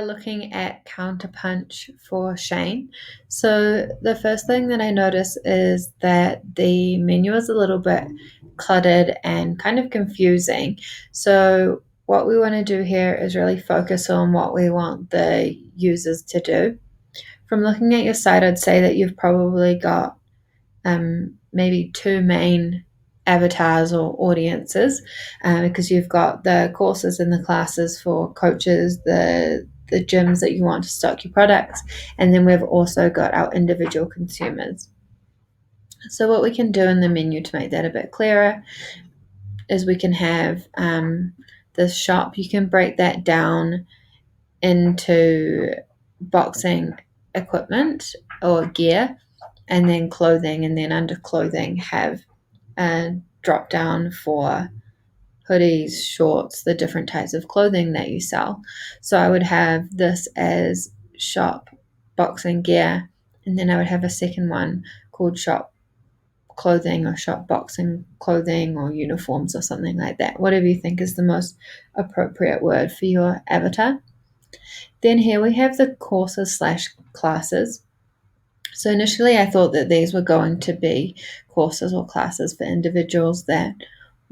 Looking at Counterpunch for Shane. So the first thing that I notice is that the menu is a little bit cluttered and kind of confusing. So what we want to do here is really focus on what we want the users to do. From looking at your site, I'd say that you've probably got maybe two main avatars or audiences, because you've got the courses and the classes for coaches, the gyms that you want to stock your products, and then we've also got our individual consumers. So what we can do in the menu to make that a bit clearer is we can have this shop. You can break that down into boxing equipment or gear, and then clothing, and then under clothing have a drop down for hoodies, shorts, the different types of clothing that you sell. So I would have this as shop boxing gear, and then I would have a second one called shop clothing or shop boxing clothing or uniforms or something like that. Whatever you think is the most appropriate word for your avatar. Then here we have the courses slash classes. So initially I thought that these were going to be courses or classes for individuals that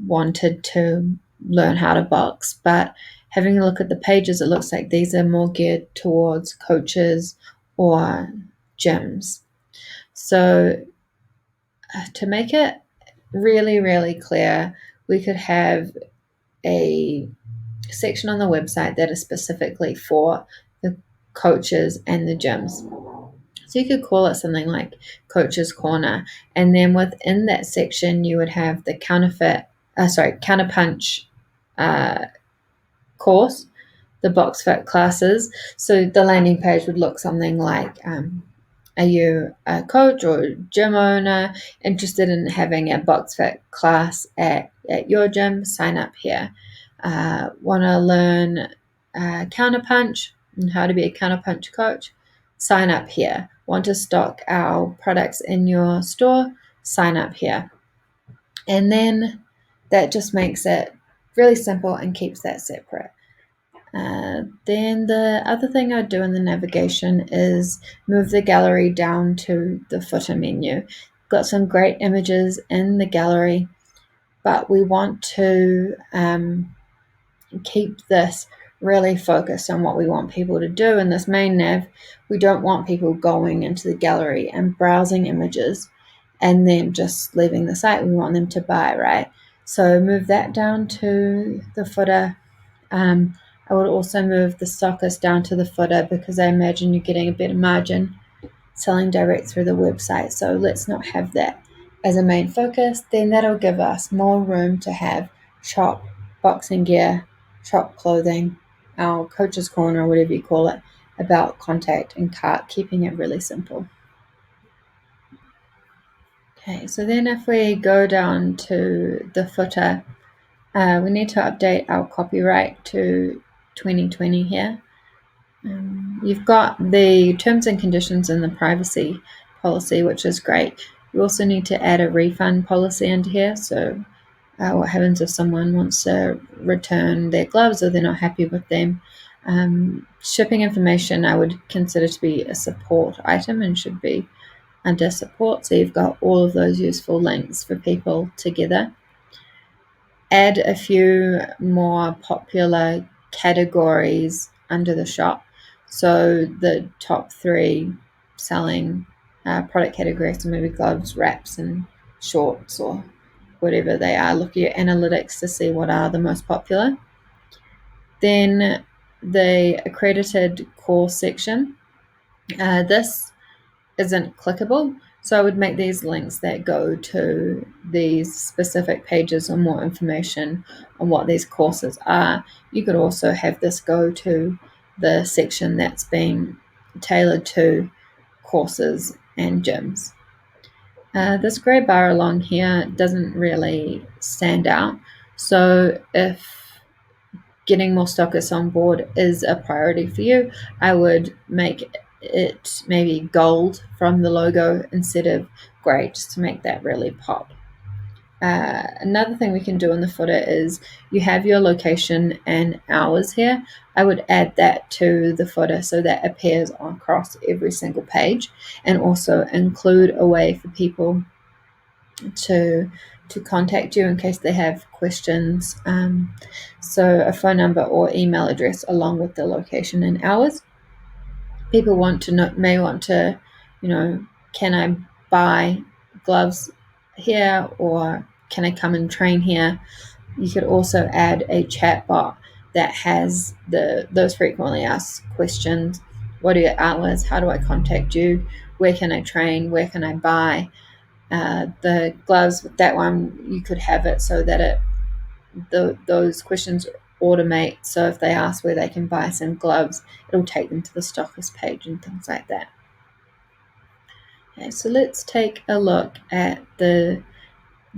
wanted to learn how to box, but having a look at the pages, it looks like these are more geared towards coaches or gyms. So to make it really, really clear, we could have a section on the website that is specifically for the coaches and the gyms. So you could call it something like Coach's Corner, and then within that section you would have the Counterpunch course, the box fit classes. So the landing page would look something like, are you a coach or gym owner interested in having a box fit class at your gym? Sign up here. Want to learn Counterpunch and how to be a Counterpunch coach? Sign up here. Want to stock our products in your store? Sign up here. And then that just makes it really simple and keeps that separate. Then the other thing I'd do in the navigation is move the gallery down to the footer menu. Got some great images in the gallery, but we want to keep this really focused on what we want people to do. In this main nav, we don't want people going into the gallery and browsing images and then just leaving the site. We want them to buy, right? So move that down to the footer. I would also move the stockist down to the footer because I imagine you're getting a better margin selling direct through the website. So let's not have that as a main focus. Then that'll give us more room to have shop boxing gear, shop clothing, our Coach's Corner, or whatever you call it, about contact and cart, keeping it really simple. Okay, so then if we go down to the footer, we need to update our copyright to 2020 here. You've got the terms and conditions and the privacy policy, which is great. You also need to add a refund policy under here. So what happens if someone wants to return their gloves or they're not happy with them? Shipping information I would consider to be a support item and should be under support. So you've got all of those useful links for people together. Add a few more popular categories under the shop. So the top 3 selling product categories, so maybe gloves, wraps, and shorts, or whatever they are. Look at your analytics to see what are the most popular. Then the accredited course section. This isn't clickable, so I would make these links that go to these specific pages or more information on what these courses are. You could also have this go to the section that's been tailored to courses and gyms. This grey bar along here doesn't really stand out. So if getting more stockists on board is a priority for you, I would make it maybe gold from the logo instead of grey, just to make that really pop. Another thing we can do in the footer is you have your location and hours here. I would add that to the footer so that appears across every single page, and also include a way for people to contact you in case they have questions. So a phone number or email address along with the location and hours. People may want to, can I buy gloves here, or can I come and train here? You could also add a chat bot that has those frequently asked questions. What are your hours? How do I contact you? Where can I train? Where can I buy? The gloves, with that one, you could have it so that those questions automate. So if they ask where they can buy some gloves, it'll take them to the stockist page and things like that. Okay, so let's take a look at the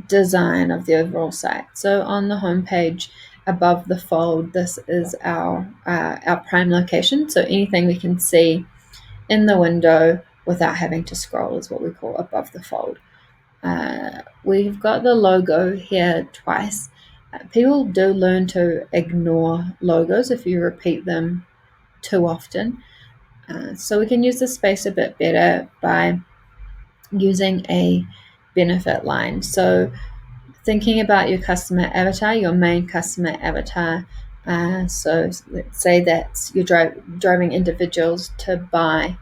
design of the overall site. So on the home page above the fold, this is our prime location. So anything we can see in the window without having to scroll is what we call above the fold. We've got the logo here twice. People do learn to ignore logos if you repeat them too often. So we can use the space a bit better by using a benefit line. So thinking about your customer avatar, your main customer avatar. So let's say that you're driving individuals to buy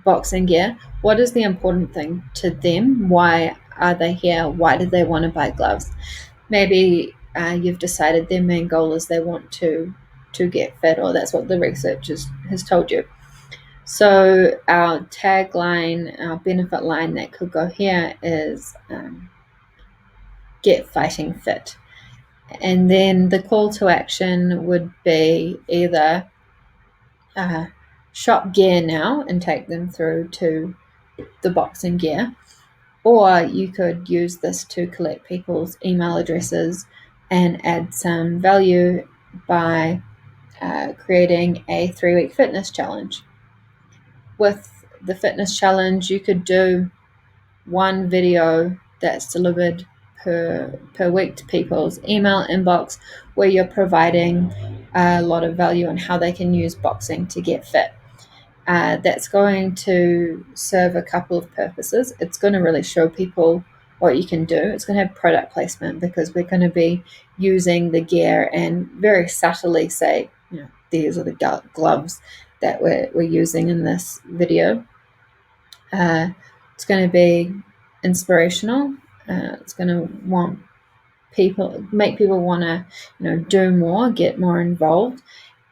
boxing gear. What is the important thing to them? Why are they here? Why do they want to buy gloves? Maybe you've decided their main goal is they want to get fit, or that's what the research has told you. So our tagline, our benefit line that could go here is get fighting fit. And then the call to action would be either shop gear now and take them through to the boxing gear, or you could use this to collect people's email addresses and add some value by creating a 3-week fitness challenge. With the fitness challenge, you could do one video that's delivered per week to people's email inbox, where you're providing a lot of value on how they can use boxing to get fit. That's going to serve a couple of purposes. It's going to really show people what you can do. It's going to have product placement, because we're going to be using the gear and very subtly say, these are the gloves that we're using in this video. It's going to be inspirational. It's going to make people want to, do more, get more involved.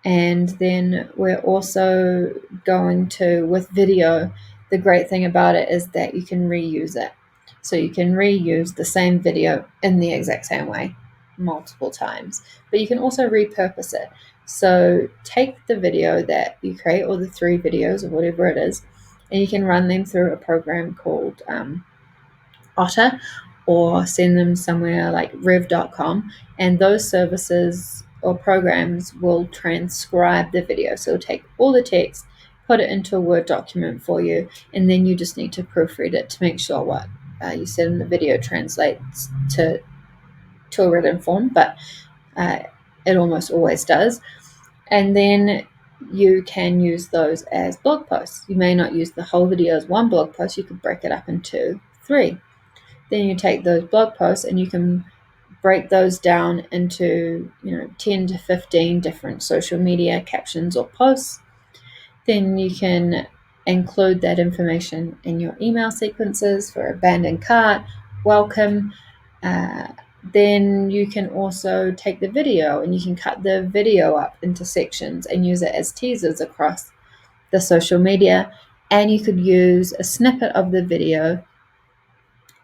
And then we're also going to, with video, the great thing about it is that you can reuse it. So you can reuse the same video in the exact same way multiple times, but you can also repurpose it. So take the video that you create, or the 3 videos or whatever it is, and you can run them through a program called Otter, or send them somewhere like rev.com, and those services or programs will transcribe the video. So it'll take all the text, put it into a Word document for you, and then you just need to proofread it to make sure what you said in the video translates to a written form, but it almost always does. And then you can use those as blog posts. You may not use the whole video as one blog post. You could break it up into 3. Then you take those blog posts and you can break those down into 10 to 15 different social media captions or posts. Then you can include that information in your email sequences for abandoned cart, welcome. Then you can also take the video and you can cut the video up into sections and use it as teasers across the social media. And you could use a snippet of the video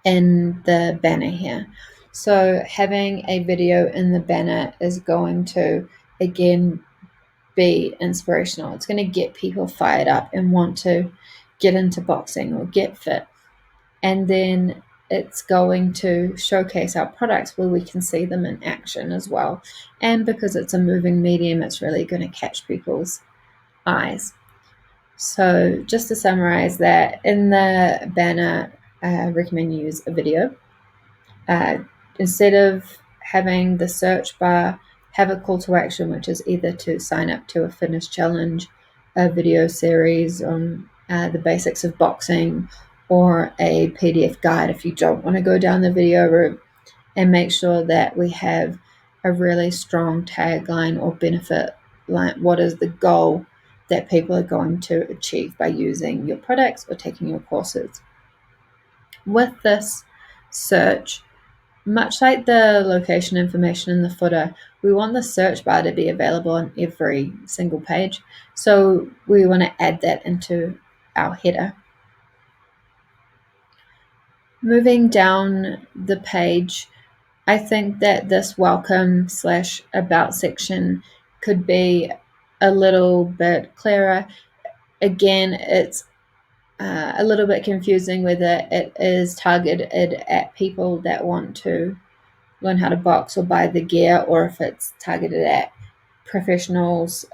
in the banner here. So having a video in the banner is going to, again, be inspirational. It's going to get people fired up and want to get into boxing or get fit. And then it's going to showcase our products where we can see them in action as well. And because it's a moving medium, it's really going to catch people's eyes. So just to summarize that, in the banner, I recommend you use a video. Instead of having the search bar, have a call to action, which is either to sign up to a fitness challenge, a video series on the basics of boxing, or a PDF guide if you don't want to go down the video route, and make sure that we have a really strong tagline or benefit line. What is the goal that people are going to achieve by using your products or taking your courses? With this search, much like the location information in the footer, we want the search bar to be available on every single page. So we want to add that into our header. Moving down the page, I think that this welcome/about section could be a little bit clearer. Again, it's a little bit confusing whether it is targeted at people that want to learn how to box or buy the gear, or if it's targeted at professionals,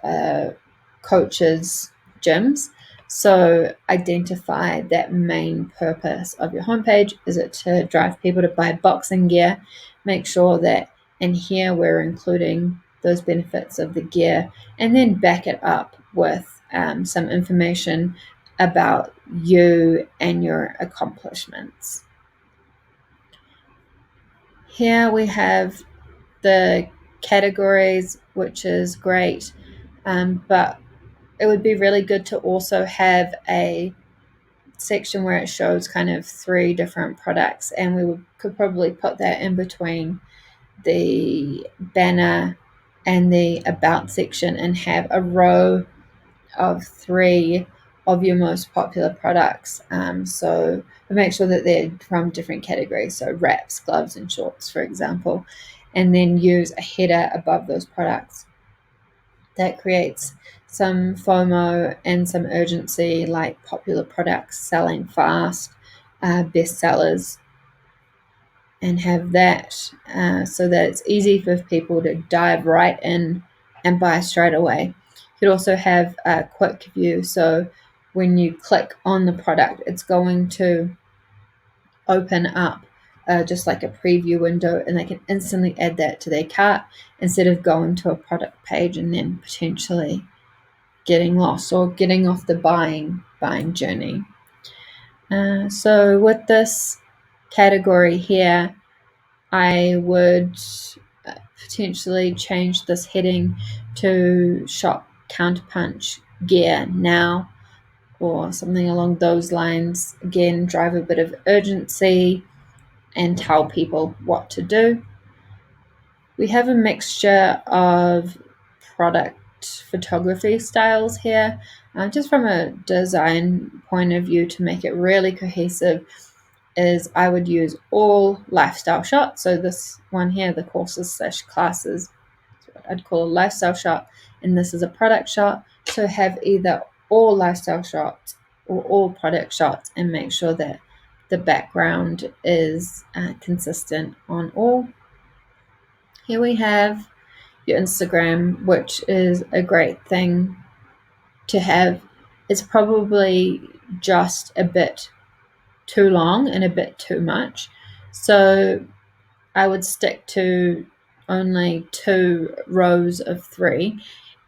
coaches, gyms. So identify that main purpose of your homepage. Is it to drive people to buy boxing gear? Make sure that in here we're including those benefits of the gear, and then back it up with some information about you and your accomplishments. Here we have the categories, which is great, but it would be really good to also have a section where it shows kind of 3 different products, and could probably put that in between the banner and the about section and have a row of 3 of your most popular products. So make sure that they're from different categories, so wraps, gloves, and shorts, for example, and then use a header above those products. That creates some FOMO and some urgency, like popular products selling fast, bestsellers, and have that so that it's easy for people to dive right in and buy straight away. You could also have a quick view, so when you click on the product, it's going to open up just like a preview window, and they can instantly add that to their cart instead of going to a product page and then potentially getting lost or getting off the buying journey. So with this category here, I would potentially change this heading to shop Counterpunch gear now, or something along those lines. Again, drive a bit of urgency and tell people what to do. We have a mixture of product photography styles here, just from a design point of view, to make it really cohesive. Is I would use all lifestyle shots. So this one here, the courses/classes, I'd call a lifestyle shot, and this is a product shot. So have either all lifestyle shots or all product shots, and make sure that the background is consistent on all. Here we have your Instagram, which is a great thing to have. It's probably just a bit too long and a bit too much. So I would stick to only 2 rows of 3.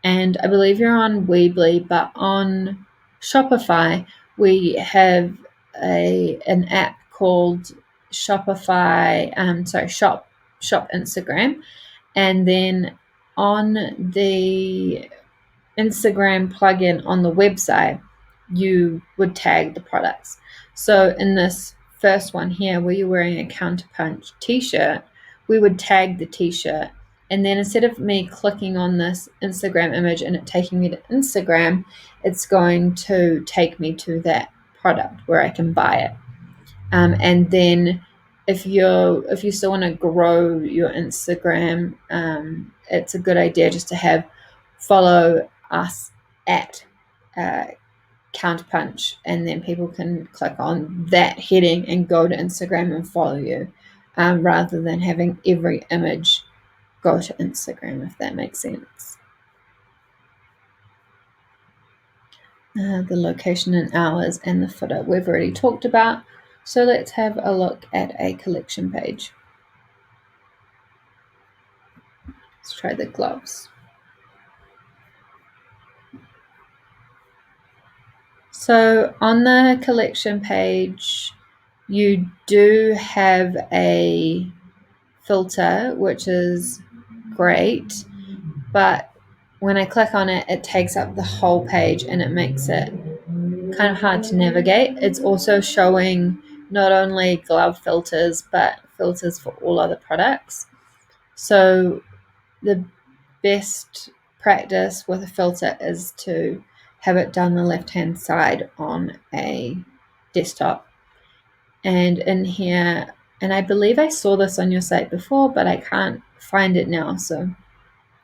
And I believe you're on Weebly, but on Shopify, we have an app called Shopify, Shop Instagram. And then on the Instagram plugin on the website, you would tag the products. So in this first one here, where you're wearing a Counterpunch t-shirt, we would tag the t-shirt. And then instead of me clicking on this Instagram image and it taking me to Instagram, it's going to take me to that product where I can buy it. And then if you still want to grow your Instagram, it's a good idea just to have follow us at Counterpunch, and then people can click on that heading and go to Instagram and follow you, rather than having every image go to Instagram, if that makes sense. The location and hours and the footer we've already talked about. So let's have a look at a collection page. Let's try the gloves. So on the collection page, you do have a filter, which is great, but when I click on it, it takes up the whole page and it makes it kind of hard to navigate. It's also showing not only glove filters, but filters for all other products. So the best practice with a filter is to have it down the left-hand side on a desktop. And in here, and I believe I saw this on your site before, but I can't find it now, so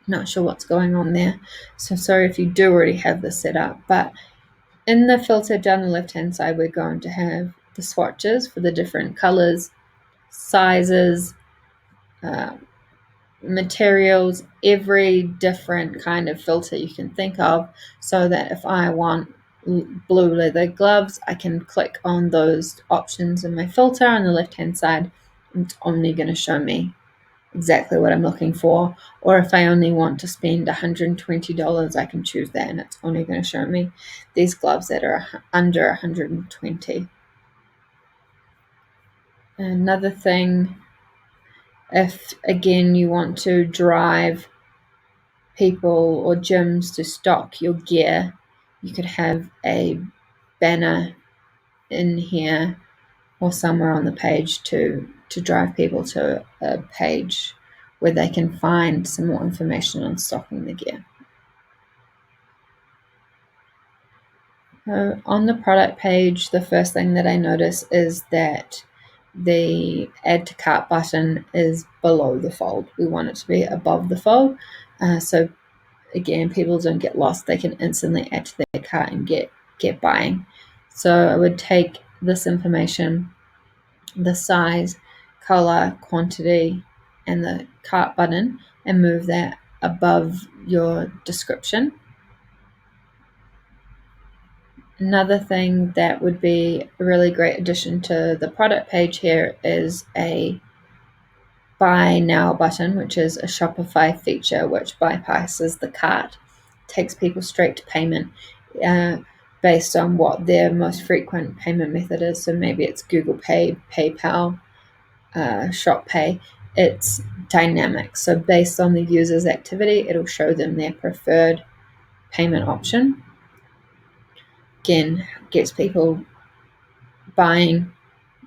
not sure what's going on there. So sorry if you do already have this set up, but in the filter down the left-hand side, we're going to have the swatches for the different colors, sizes, materials, every different kind of filter you can think of, so that if I want blue leather gloves, I can click on those options in my filter on the left-hand side, and it's only going to show me exactly what I'm looking for. Or if I only want to spend $120, I can choose that and it's only going to show me these gloves that are under 120. Another thing, if again you want to drive people or gyms to stock your gear, you could have a banner in here or somewhere on the page to drive people to a page where they can find some more information on stocking the gear. On the product page, the first thing that I notice is that the add to cart button is below the fold. We want it to be above the fold. So again, people don't get lost. They can instantly add to their cart and get buying. So I would take this information, the size, color, quantity, and the cart button, and move that above your description. Another thing that would be a really great addition to the product page here is a buy now button, which is a Shopify feature which bypasses the cart, takes people straight to payment based on what their most frequent payment method is. So maybe it's Google Pay, PayPal, Shop Pay. It's dynamic. So based on the user's activity, it'll show them their preferred payment option. Again, gets people buying,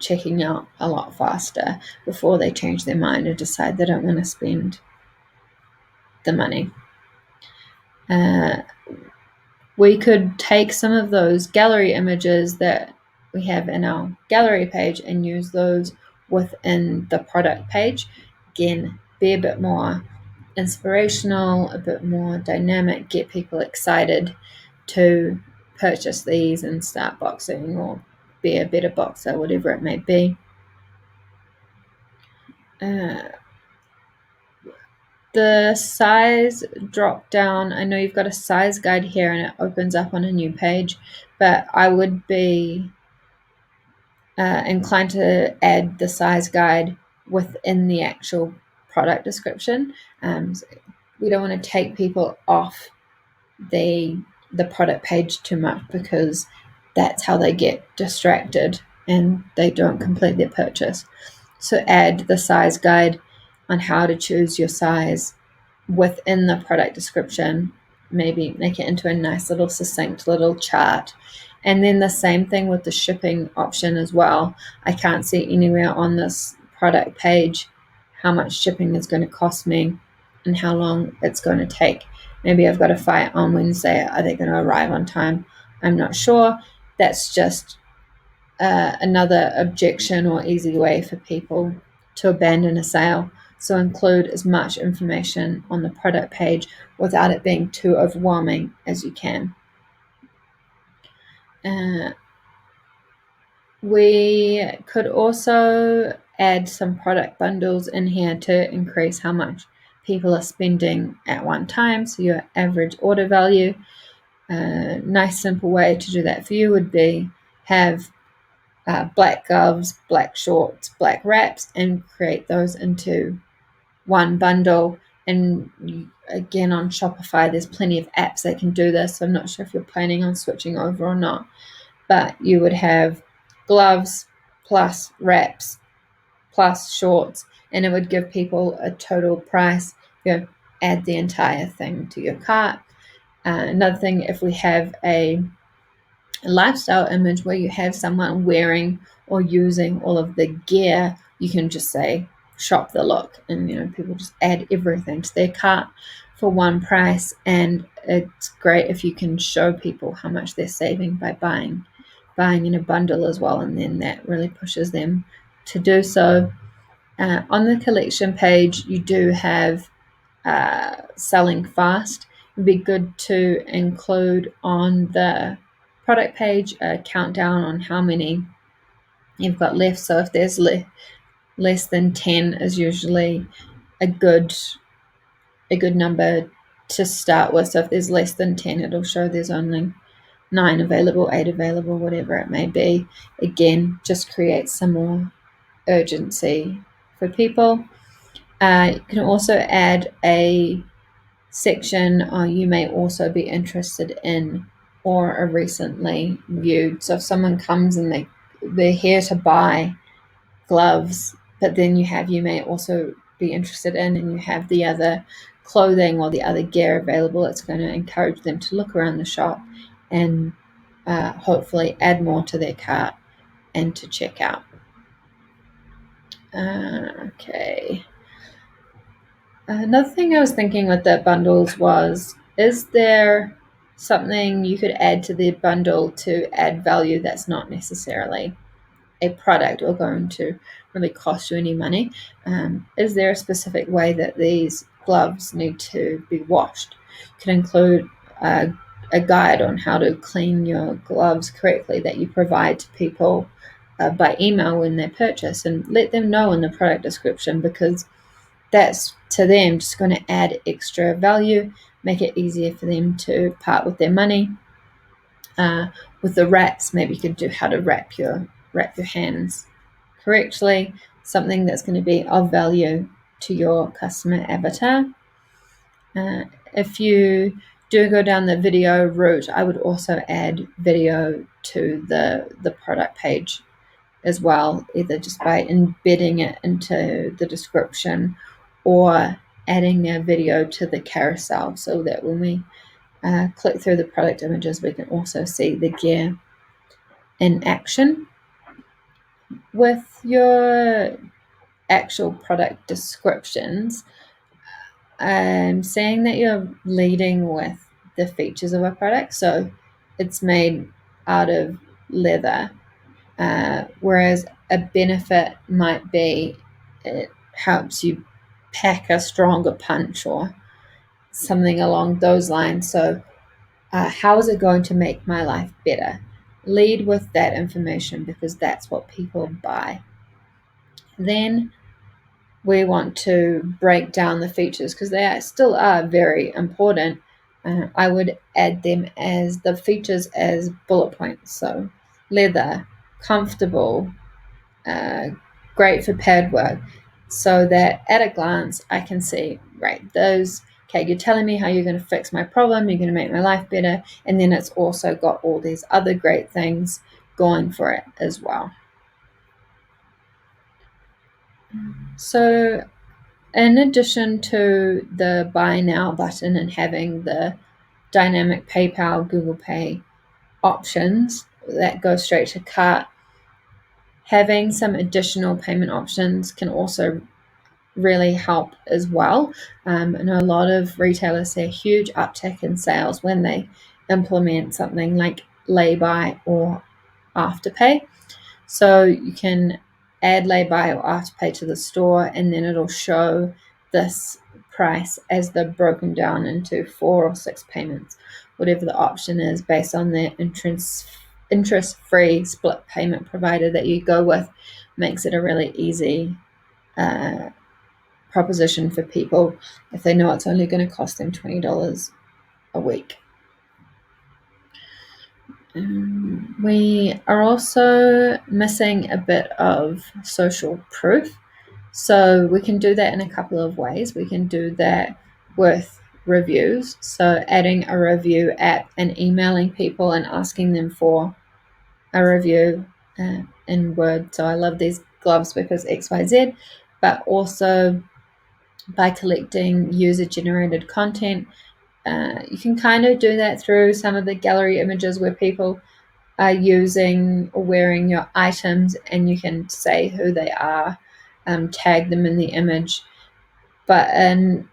checking out a lot faster before they change their mind and decide they don't want to spend the money. We could take some of those gallery images that we have in our gallery page and use those within the product page. Again, be a bit more inspirational, a bit more dynamic, get people excited to purchase these and start boxing or be a better boxer, whatever it may be. The size drop down, I know you've got a size guide here and it opens up on a new page, but I would be inclined to add the size guide within the actual product description. We don't want to take people off the product page too much, because that's how they get distracted and they don't complete their purchase. So add the size guide on how to choose your size within the product description, maybe make it into a nice little succinct little chart. And then the same thing with the shipping option as well. I can't see anywhere on this product page how much shipping is going to cost me and how long it's going to take. Maybe I've got a flight on Wednesday. Are they going to arrive on time? I'm not sure. That's just another objection or easy way for people to abandon a sale. So include as much information on the product page without it being too overwhelming as you can. We could also add some product bundles in here to increase how much people are spending at one time. So your average order value. A nice simple way to do that for you would be have black gloves, black shorts, black wraps, and create those into one bundle. And again, on Shopify, there's plenty of apps that can do this. So I'm not sure if you're planning on switching over or not, but you would have gloves plus wraps plus shorts, and it would give people a total price. Add the entire thing to your cart. Another thing, if we have a lifestyle image where you have someone wearing or using all of the gear, you can just say shop the look, and people just add everything to their cart for one price. And it's great if you can show people how much they're saving by buying in a bundle as well, and then that really pushes them to do so. On the collection page, you do have selling fast. It would be good to include on the product page a countdown on how many you've got left. So if there's less than 10 is usually a good number to start with. So if there's less than 10, it'll show there's only 9 available, 8 available, whatever it may be. Again, just create some more urgency for people. You can also add a section you may also be interested in or are recently viewed. So if someone comes and they're here to buy gloves, but then you may also be interested in, and you have the other clothing or the other gear available, it's going to encourage them to look around the shop and hopefully add more to their cart and to check out. Okay. Another thing I was thinking with the bundles was, is there something you could add to the bundle to add value that's not necessarily a product or going to really cost you any money? Is there a specific way that these gloves need to be washed? You can include a guide on how to clean your gloves correctly that you provide to people by email when they purchase, and let them know in the product description, because that's to them just going to add extra value, make it easier for them to part with their money. With the wraps, maybe you could do how to wrap your hands correctly, something that's going to be of value to your customer avatar. If you do go down the video route, I would also add video to the product page as well, either just by embedding it into the description or adding a video to the carousel, so that when we click through the product images, we can also see the gear in action. With your actual product descriptions, I'm saying that you're leading with the features of a product. So it's made out of leather, whereas a benefit might be it helps you pack a stronger punch or something along those lines. So how is it going to make my life better? Lead with that information, because that's what people buy. Then we want to break down the features, because they still are very important. I would add them as the features as bullet points. So leather, comfortable, great for pad work, so that at a glance I can see, right, those, okay, you're telling me how you're going to fix my problem, you're going to make my life better, and then it's also got all these other great things going for it as well. So in addition to the buy now button and having the dynamic PayPal, Google Pay options that go straight to cart, having some additional payment options can also really help as well. I know a lot of retailers see a huge uptick in sales when they implement something like lay-by or afterpay. So you can add lay-by or afterpay to the store, and then it'll show this price as they're broken down into 4 or 6 payments, whatever the option is, based on the interest-free split payment provider that you go with. Makes it a really easy proposition for people if they know it's only going to cost them $20 a week. We are also missing a bit of social proof. So we can do that in a couple of ways. We can do that with reviews, so adding a review app and emailing people and asking them for a review in Word. So I love these gloves because XYZ, but also by collecting user-generated content. You can kind of do that through some of the gallery images where people are using or wearing your items, and you can say who they are, tag them in the image. But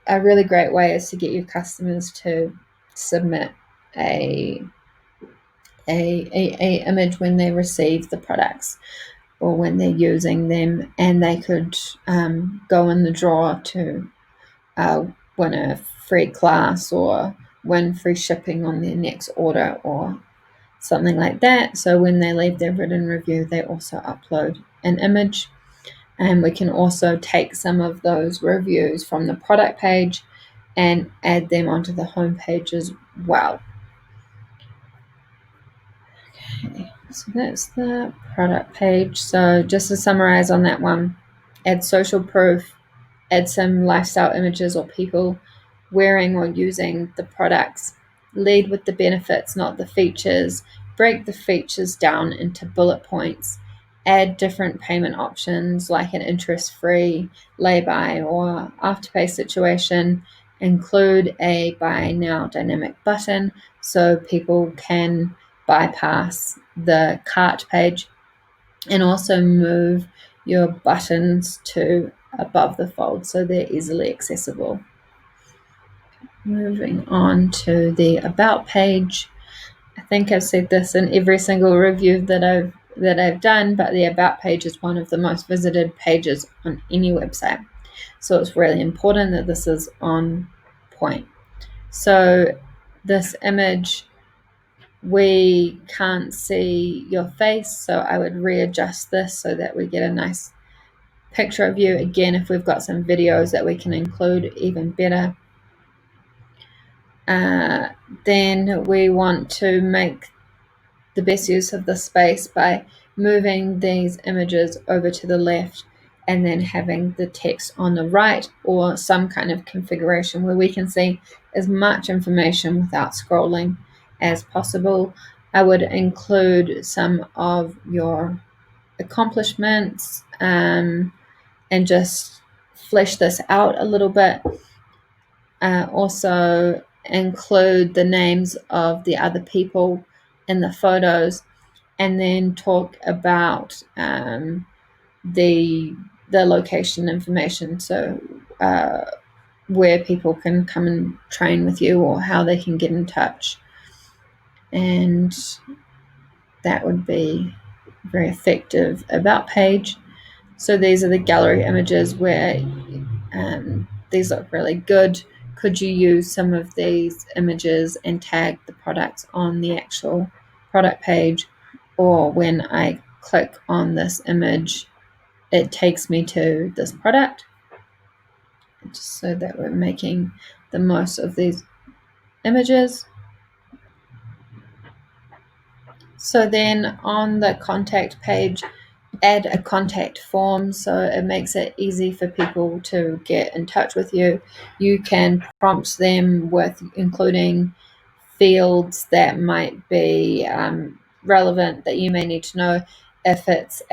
a really great way is to get your customers to submit a image when they receive the products or when they're using them, and they could go in the draw to win a free class or win free shipping on their next order or something like that. So when they leave their written review, they also upload an image. And we can also take some of those reviews from the product page and add them onto the home page as well. Okay, so that's the product page. So just to summarize on that one, add social proof, add some lifestyle images or people wearing or using the products, lead with the benefits, not the features, break the features down into bullet points, add different payment options like an interest-free lay-by or afterpay situation, include a buy now dynamic button so people can bypass the cart page, and also move your buttons to above the fold so they're easily accessible. Moving on to the about page. I think I've said this in every single review that I've done, but the about page is one of the most visited pages on any website. So it's really important that this is on point. So this image, we can't see your face, so I would readjust this so that we get a nice picture of you. Again, if we've got some videos that we can include, even better. Then we want to make the best use of the space by moving these images over to the left and then having the text on the right, or some kind of configuration where we can see as much information without scrolling as possible. I would include some of your accomplishments and just flesh this out a little bit. Also include the names of the other people in the photos, and then talk about the location information, so where people can come and train with you or how they can get in touch. And that would be a very effective about page. So these are the gallery images where these look really good. Could you use some of these images and tag the products on the actual product page? Or when I click on this image, it takes me to this product, just so that we're making the most of these images. So then on the contact page, add a contact form so it makes it easy for people to get in touch with you. You can prompt them with including fields that might be relevant that you may need to know. If it's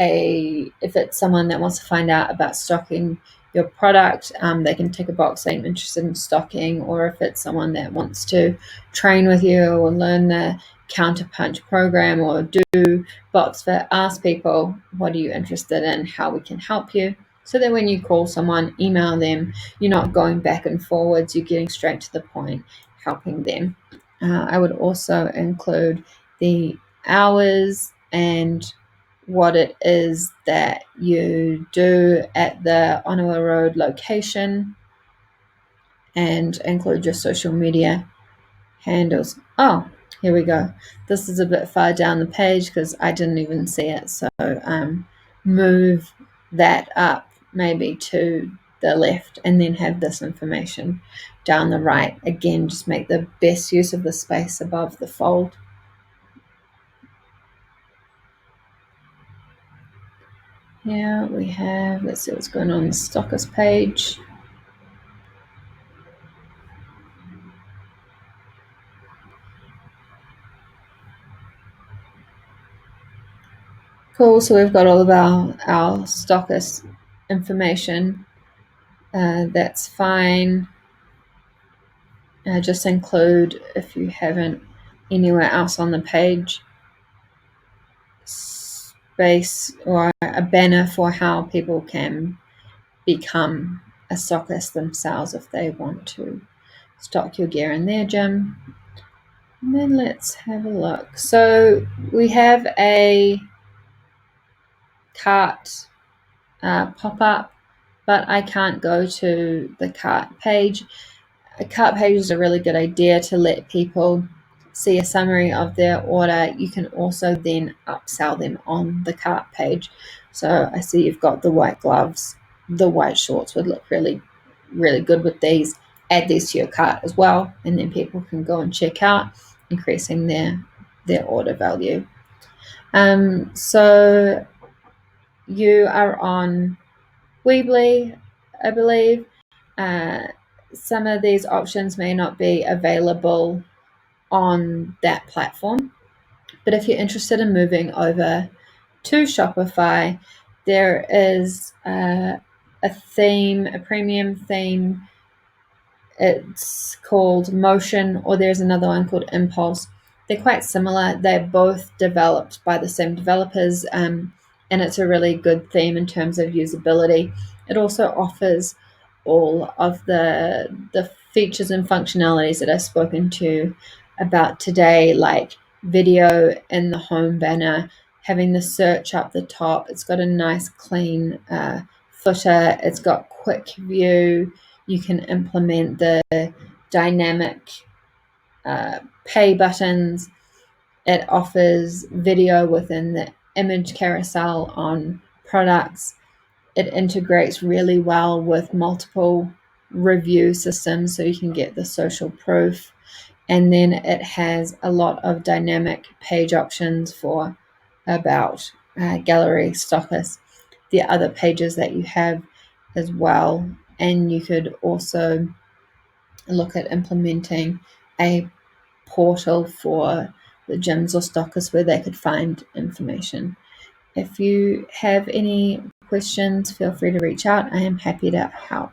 someone that wants to find out about stocking your product, they can tick a box saying I'm interested in stocking. Or if it's someone that wants to train with you or learn the Counterpunch program, or do box for ask people, what are you interested in, how we can help you, so that when you call someone, email them, you're not going back and forwards, you're getting straight to the point, helping them. I would also include the hours and what it is that you do at the Ottawa Road location, and include your social media handles. Oh, here we go. This is a bit far down the page because I didn't even see it. So move that up maybe to the left and then have this information down the right. Again, just make the best use of the space above the fold. Here we have, let's see what's going on the stockist page. Cool, so we've got all of our stockist information. That's fine. Just include, if you haven't anywhere else on the page, space or a banner for how people can become a stockist themselves if they want to stock your gear in their gym. And then let's have a look. So we have a cart pop-up, but I can't go to the cart page. A cart page is a really good idea to let people see a summary of their order. You can also then upsell them on the cart page. So I see you've got the white gloves. The white shorts would look really, really good with these. Add these to your cart as well, and then people can go and check out, increasing their order value. So you are on Weebly, I believe. Some of these options may not be available on that platform, but if you're interested in moving over to Shopify, there is a theme, a premium theme. It's called Motion, or there's another one called Impulse. They're quite similar. They're both developed by the same developers, and it's a really good theme in terms of usability. It also offers all of the features and functionalities that I've spoken to about today, like video in the home banner, having the search up the top. It's got a nice clean footer. It's got quick view. You can implement the dynamic pay buttons. It offers video within the image carousel on products. It integrates really well with multiple review systems, so you can get the social proof. And then it has a lot of dynamic page options for about gallery stockists, the other pages that you have as well. And you could also look at implementing a portal for the gyms or stockists where they could find information. If you have any questions, feel free to reach out. I am happy to help.